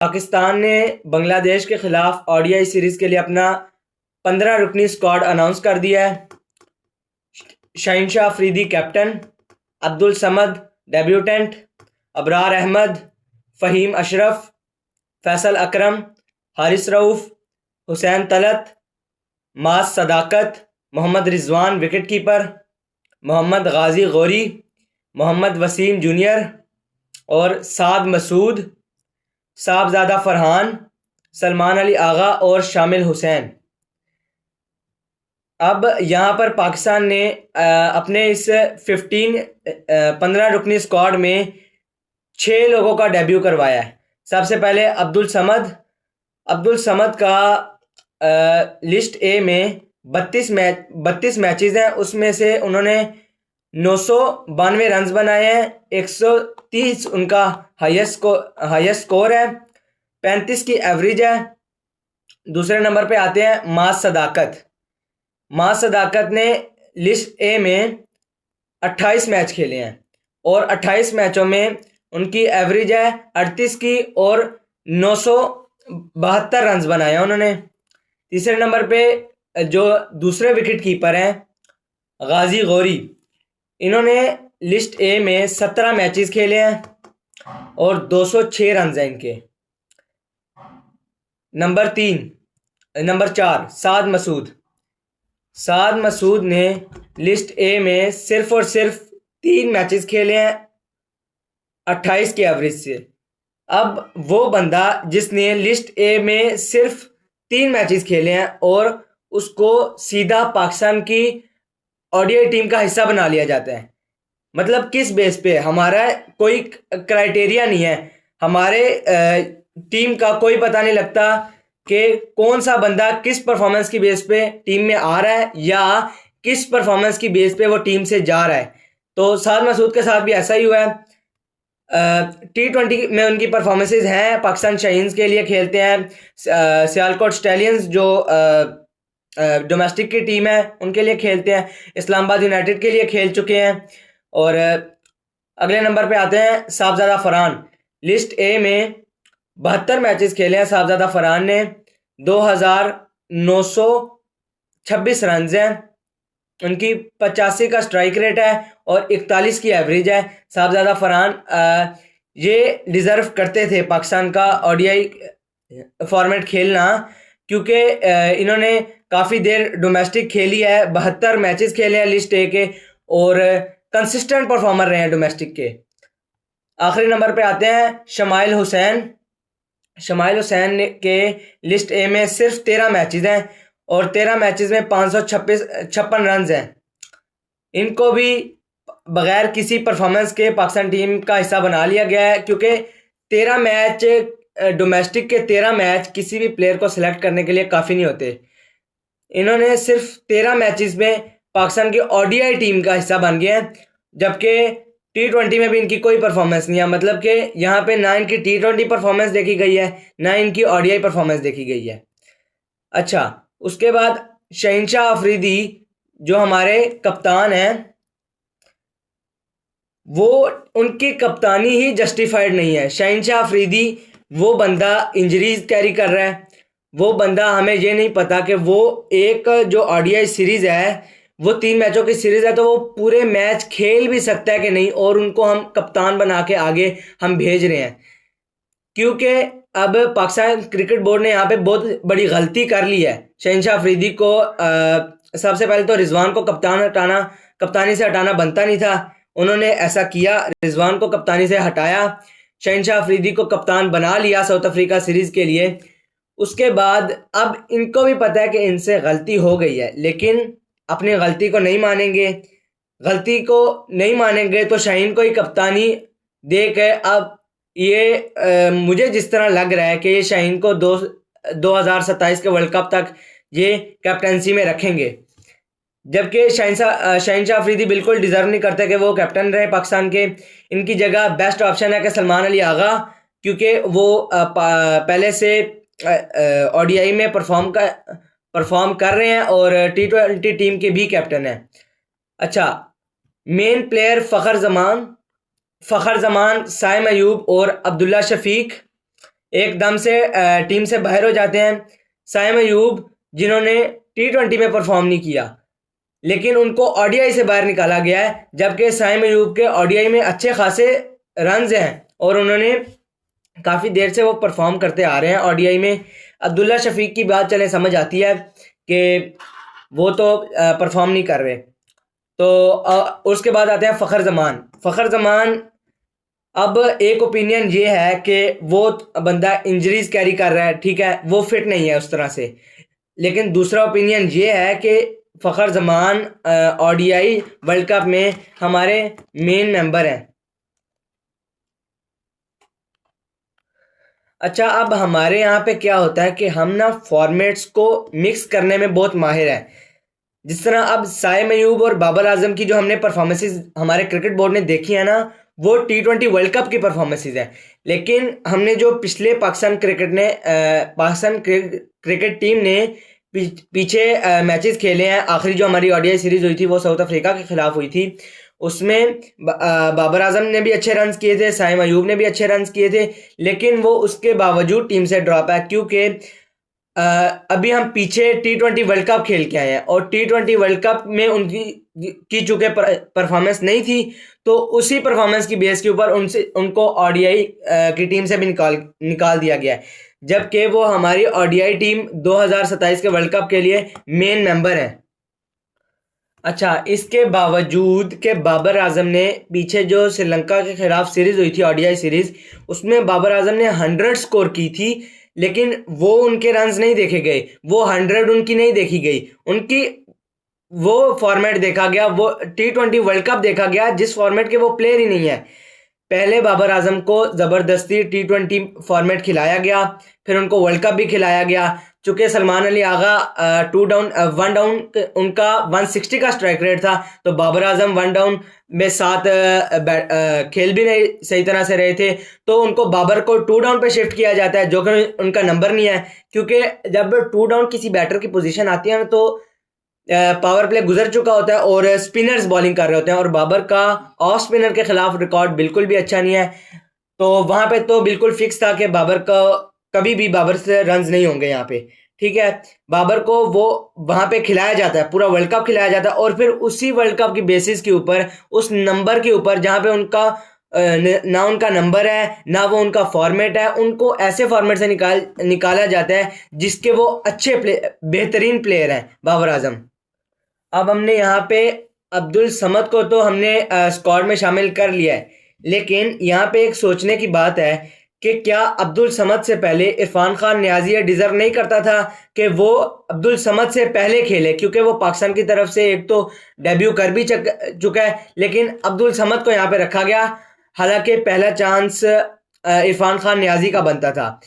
पाकिस्तान ने बांग्लादेश के खिलाफ ओडीआई सीरीज के लिए अपना 15 रुकनी स्क्वाड अनाउंस कर दिया है। शहीनशाह अफरीदी कैप्टन, अब्दुल समद डेब्यूटेंट, अबरार अहमद, फ़हीम अशरफ, फैसल अकरम, हारिस रऊफ़, हुसैन तलत, मास सदाकत, मोहम्मद रिजवान विकेट कीपर, मोहम्मद गाजी गौरी, मोहम्मद वसीम जूनियर और साद मसूद, साहबजादा फरहान, सलमान अली आगा और शामिल हुसैन। अब यहाँ पर पाकिस्तान ने अपने इस 15 रुकनी स्क्वाड में 6 लोगों का डेब्यू करवाया है। सबसे पहले अब्दुल समद का लिस्ट ए में 32 मैचेस हैं, उसमें से उन्होंने 992 रन बनाए हैं। 130 उनका हाईएस्ट स्कोर है, 35 की एवरेज है। दूसरे नंबर पे आते हैं मास सदाकत ने लिस्ट ए में 28 मैच खेले हैं और 28 मैचों में उनकी एवरेज है 38 की और 972 रन बनाए हैं उन्होंने। तीसरे नंबर पे जो दूसरे विकेट कीपर हैं गाजी गौरी, इन्होंने लिस्ट ए में 17 मैचेस खेले हैं और 206 रन हैं इनके। नंबर 4 साद मसूद ने लिस्ट ए में सिर्फ और सिर्फ 3 मैचेस खेले हैं 28 की एवरेज से। अब वो बंदा जिसने लिस्ट ए में सिर्फ 3 मैचेस खेले हैं और उसको सीधा पाकिस्तान की ओडीआई टीम का हिस्सा बना लिया जाता है। मतलब किस बेस पे? हमारा कोई क्राइटेरिया नहीं है, हमारे टीम का कोई पता नहीं लगता कि कौन सा बंदा किस परफॉर्मेंस की बेस पे टीम में आ रहा है या किस परफॉर्मेंस की बेस पे वो टीम से जा रहा है। तो साद मसूद के साथ भी ऐसा ही हुआ है। T20 में उनकी परफॉर्मेंसेज हैं, पाकिस्तान शाहीन्स के लिए खेलते हैं, सियालकोट स्टैलियंस जो डोमेस्टिक की टीम है उनके लिए खेलते हैं, इस्लामाबाद यूनाइटेड के लिए खेल चुके हैं। और अगले नंबर पे आते हैं साहबजादा फरहान। लिस्ट ए में 72 मैचेस खेले हैं साहबजादा फरहान ने, 2926 रन हैं उनकी, 85 का स्ट्राइक रेट है और 41 की एवरेज है। साहबजादा फरहान ये डिज़र्व करते थे पाकिस्तान का ओडीआई फॉर्मेट खेलना, क्योंकि इन्होंने काफ़ी देर डोमेस्टिक खेली है, 72 मैचेस खेले हैं लिस्ट ए के और कंसिस्टेंट परफॉर्मर रहे हैं डोमेस्टिक के। आखिरी नंबर पे आते हैं शमाइल हुसैन के लिस्ट ए में सिर्फ 13 मैचेस हैं और 13 मैचेस में 556 रन हैं। इनको भी बगैर किसी परफॉर्मेंस के पाकिस्तान टीम का हिस्सा बना लिया गया है, क्योंकि 13 मैच डोमेस्टिक के 13 मैच किसी भी प्लेयर को सिलेक्ट करने के लिए काफ़ी नहीं होते। इन्होंने सिर्फ 13 मैचेस में पाकिस्तान की ओडीआई टीम का हिस्सा बन गए हैं, जबकि T20 में भी इनकी कोई परफॉर्मेंस नहीं है। मतलब कि यहाँ पे ना इनकी T20 परफॉर्मेंस देखी गई है, ना इनकी ओडीआई परफॉर्मेंस देखी गई है। अच्छा, उसके बाद शहीनशाह अफरीदी जो हमारे कप्तान हैं, वो उनकी कप्तानी ही जस्टिफाइड नहीं है। शहीनशाह अफरीदी वो बंदा इंजरीज कैरी कर रहा है, वो बंदा हमें ये नहीं पता कि वो एक जो ओडीआई सीरीज़ है वो 3 मैचों की सीरीज़ है, तो वो पूरे मैच खेल भी सकता है कि नहीं, और उनको हम कप्तान बना के आगे हम भेज रहे हैं। क्योंकि अब पाकिस्तान क्रिकेट बोर्ड ने यहाँ पे बहुत बड़ी गलती कर ली है। शहीनशाह अफरीदी को सबसे पहले तो रिजवान को कप्तानी से हटाना बनता नहीं था, उन्होंने ऐसा किया, रिजवान को कप्तानी से हटाया, शहीनशाह अफरीदी को कप्तान बना लिया साउथ अफ्रीका सीरीज़ के लिए। उसके बाद अब इनको भी पता है कि इनसे गलती हो गई है, लेकिन अपनी गलती को नहीं मानेंगे तो शाहीन को ही कप्तानी दे के अब ये मुझे जिस तरह लग रहा है कि ये शाहीन को 2027 के वर्ल्ड कप तक ये कैप्टनसी में रखेंगे, जबकि शहीनशाह अफरीदी बिल्कुल डिज़र्व नहीं करते कि वो कैप्टन रहे पाकिस्तान के। इनकी जगह बेस्ट ऑप्शन है कि सलमान अली आगा, क्योंकि वो पहले से ओडीआई में परफॉर्म कर रहे हैं और T20 टीम के भी कैप्टन हैं। अच्छा, मेन प्लेयर फ़खर जमान, साइम अयूब और अब्दुल्ला शफीक, एकदम से टीम से बाहर हो जाते हैं। साइम अयूब जिन्होंने T20 में परफॉर्म नहीं किया, लेकिन उनको ओडीआई से बाहर निकाला गया है, जबकि साइम अयूब के ओडीआई में अच्छे खासे रन्स हैं और उन्होंने काफ़ी देर से वो परफॉर्म करते आ रहे हैं ओडीआई में। अब्दुल्ला शफीक की बात चले समझ आती है कि वो तो परफॉर्म नहीं कर रहे। तो उसके बाद आते हैं फ़खर ज़मान। फ़खर ज़मान, अब एक ओपिनियन ये है कि वो बंदा इंजरीज कैरी कर रहा है, ठीक है, वो फिट नहीं है उस तरह से। लेकिन दूसरा ओपिनियन ये है कि फ़खर ज़मान ओडीआई वर्ल्ड कप में हमारे मेन मेंबर हैं। अच्छा, अब हमारे यहाँ पे क्या होता है कि हम ना फॉर्मेट्स को मिक्स करने में बहुत माहिर हैं। जिस तरह अब साइम अयूब और बाबर आजम की जो हमने परफॉर्मेंसेस हमारे क्रिकेट बोर्ड ने देखी है ना, वो T20 वर्ल्ड कप की परफॉर्मेंसेस हैं। लेकिन हमने जो पिछले पाकिस्तान क्रिकेट टीम ने पीछे मैचेस खेले हैं, आखिरी जो हमारी ओडीआई सीरीज हुई थी वो साउथ अफ्रीका के खिलाफ हुई थी, उसमें बाबर आजम ने भी अच्छे रन्स किए थे, साइम अयूब ने भी अच्छे रन्स किए थे, लेकिन वो उसके बावजूद टीम से ड्रॉप है क्योंकि अभी हम पीछे T20 वर्ल्ड कप खेल के आए हैं और T20 वर्ल्ड कप में उनकी की चूंकि परफॉर्मेंस नहीं थी, तो उसी परफॉर्मेंस की बेस के ऊपर उनको ओडीआई की टीम से भी निकाल दिया गया है, जबकि वो हमारी ओडीआई टीम 2027 के वर्ल्ड कप के लिए मेन मेंबर है। अच्छा, इसके बावजूद के बाबर आजम ने पीछे जो श्रीलंका के खिलाफ सीरीज हुई थी ओडीआई सीरीज, उसमें बाबर आजम ने 100 स्कोर की थी, लेकिन वो उनके रन्स नहीं देखे गए, वो 100 उनकी नहीं देखी गई, उनकी वो फॉर्मेट देखा गया, वो T20 वर्ल्ड कप देखा गया जिस फॉर्मेट के वो प्लेयर ही नहीं है। पहले बाबर आजम को ज़बरदस्ती T20 फॉर्मेट खिलाया गया, फिर उनको वर्ल्ड कप भी खिलाया गया। चूंकि सलमान अली आगा 2 डाउन 1 डाउन उनका 160 का स्ट्राइक रेट था, तो बाबर आजम 1 डाउन में 7 खेल भी नहीं सही तरह से रहे थे, तो उनको बाबर को 2 डाउन पे शिफ्ट किया जाता है, जो कि उनका नंबर नहीं है, क्योंकि जब 2 डाउन किसी बैटर की पोजीशन आती है ना, तो पावर प्ले गुजर चुका होता है और स्पिनर्स बॉलिंग कर रहे होते हैं, और बाबर का ऑफ स्पिनर के खिलाफ रिकॉर्ड बिल्कुल भी अच्छा नहीं है। तो वहां पे तो बिल्कुल फिक्स था कि बाबर का कभी भी बाबर से रन्स नहीं होंगे यहाँ पे, ठीक है। बाबर को वो वहां पे खिलाया जाता है, पूरा वर्ल्ड कप खिलाया जाता है, और फिर उसी वर्ल्ड कप की बेसिस के ऊपर, उस नंबर के ऊपर जहां पे उनका ना उनका नंबर है ना वो उनका फॉर्मेट है, उनको ऐसे फॉर्मेट से निकाला जाता है जिसके वो अच्छे बेहतरीन प्लेयर हैं बाबर आजम। अब हमने यहाँ पे अब्दुल समद को तो हमने स्क्वाड में शामिल कर लिया है, लेकिन यहाँ पे एक सोचने की बात है कि क्या अब्दुल समद से पहले इरफान खान नियाजी डिजर्व नहीं करता था कि वो अब्दुल समद से पहले खेले, क्योंकि वो पाकिस्तान की तरफ से एक तो डेब्यू कर भी चुका है, लेकिन अब्दुल समद को यहाँ पे रखा गया, हालांकि पहला चांस इरफान खान नियाजी का बनता था।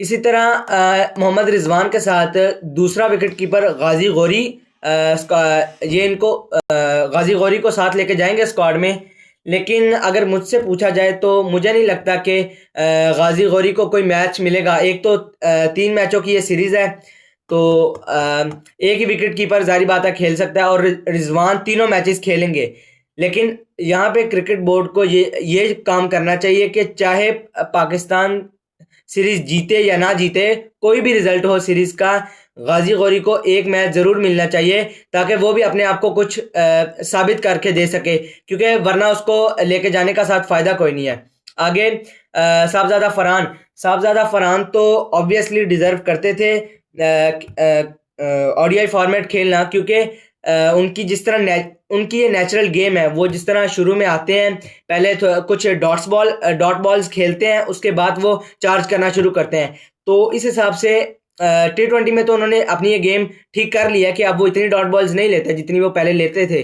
इसी तरह मोहम्मद रिजवान के साथ दूसरा विकेट कीपर गाजी गौरी, ये इनको गाजी गौरी को साथ लेके जाएंगे स्क्वाड में, लेकिन अगर मुझसे पूछा जाए तो मुझे नहीं लगता कि गाजी गौरी को कोई मैच मिलेगा। एक तो 3 मैचों की ये सीरीज़ है, तो एक ही विकेट कीपर जारी बात है खेल सकता है, और रिजवान तीनों मैचेस खेलेंगे। लेकिन यहाँ पे क्रिकेट बोर्ड को ये काम करना चाहिए कि चाहे पाकिस्तान सीरीज जीते या ना जीते, कोई भी रिजल्ट हो सीरीज का, गाजी गौरी को एक मैच जरूर मिलना चाहिए, ताकि वो भी अपने आप को कुछ साबित करके दे सके, क्योंकि वरना उसको लेके जाने का साथ फायदा कोई नहीं है। आगे साहबजादा फरहान तो ऑब्वियसली डिजर्व करते थे ओडीआई फॉर्मेट खेलना, क्योंकि उनकी जिस तरह उनकी ये नेचुरल गेम है, वो जिस तरह शुरू में आते हैं, पहले तो कुछ डॉट बॉल्स खेलते हैं, उसके बाद वो चार्ज करना शुरू करते हैं, तो इस हिसाब से T20 में तो उन्होंने अपनी ये गेम ठीक कर लिया कि अब वो इतनी डॉट बॉल्स नहीं लेते जितनी वो पहले लेते थे,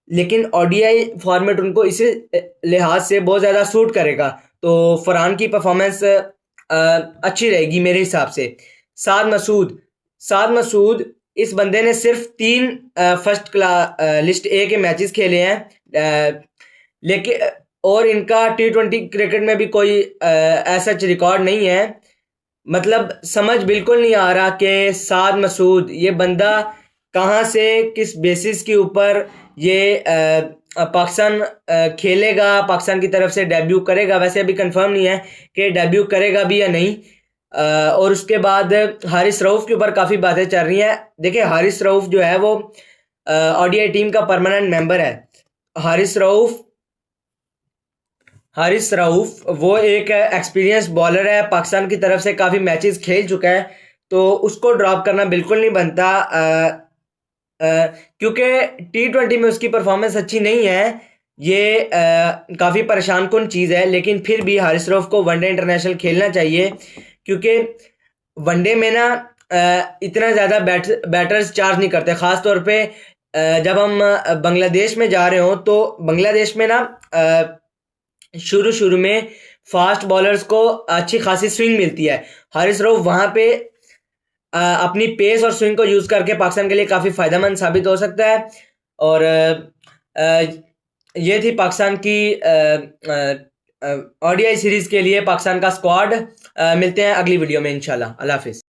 लेकिन ओडीआई फॉर्मेट उनको इस लिहाज से बहुत ज़्यादा सूट करेगा, तो फरहान की परफॉर्मेंस अच्छी रहेगी मेरे हिसाब से। साद मसूद, इस बंदे ने सिर्फ 3 फर्स्ट क्लास लिस्ट ए के मैचेस खेले हैं, लेकिन और इनका T20 क्रिकेट में भी कोई ऐसा रिकॉर्ड नहीं है। मतलब समझ बिल्कुल नहीं आ रहा कि साद मसूद ये बंदा कहाँ से, किस बेसिस के ऊपर ये पाकिस्तान खेलेगा, पाकिस्तान की तरफ से डेब्यू करेगा। वैसे अभी कंफर्म नहीं है कि डेब्यू करेगा भी या नहीं, और उसके बाद हारिस रऊफ के ऊपर काफ़ी बातें चल रही हैं। देखिए हारिस रऊफ जो है वो ओडीआई टीम का परमानेंट मेंबर है। हारिस रऊफ वो एक एक्सपीरियंस बॉलर है, पाकिस्तान की तरफ से काफ़ी मैचेस खेल चुका है, तो उसको ड्रॉप करना बिल्कुल नहीं बनता, क्योंकि T20 में उसकी परफॉर्मेंस अच्छी नहीं है। ये काफ़ी परेशान कुन चीज़ है, लेकिन फिर भी हारिस रऊफ को वनडे इंटरनेशनल खेलना चाहिए, क्योंकि वनडे में ना इतना ज़्यादा बैटर्स चार्ज नहीं करते, ख़ास तौर पे जब हम बांग्लादेश में जा रहे हो, तो बांग्लादेश में ना शुरू शुरू में फास्ट बॉलर्स को अच्छी खासी स्विंग मिलती है। हारिस रऊफ वहाँ पे अपनी पेस और स्विंग को यूज़ करके पाकिस्तान के लिए काफ़ी फ़ायदेमंद साबित हो सकता है। और ये थी पाकिस्तान की ओडीआई सीरीज़ के लिए पाकिस्तान का स्क्वाड। मिलते हैं अगली वीडियो में इंशाल्लाह। अल्लाह हाफिज़।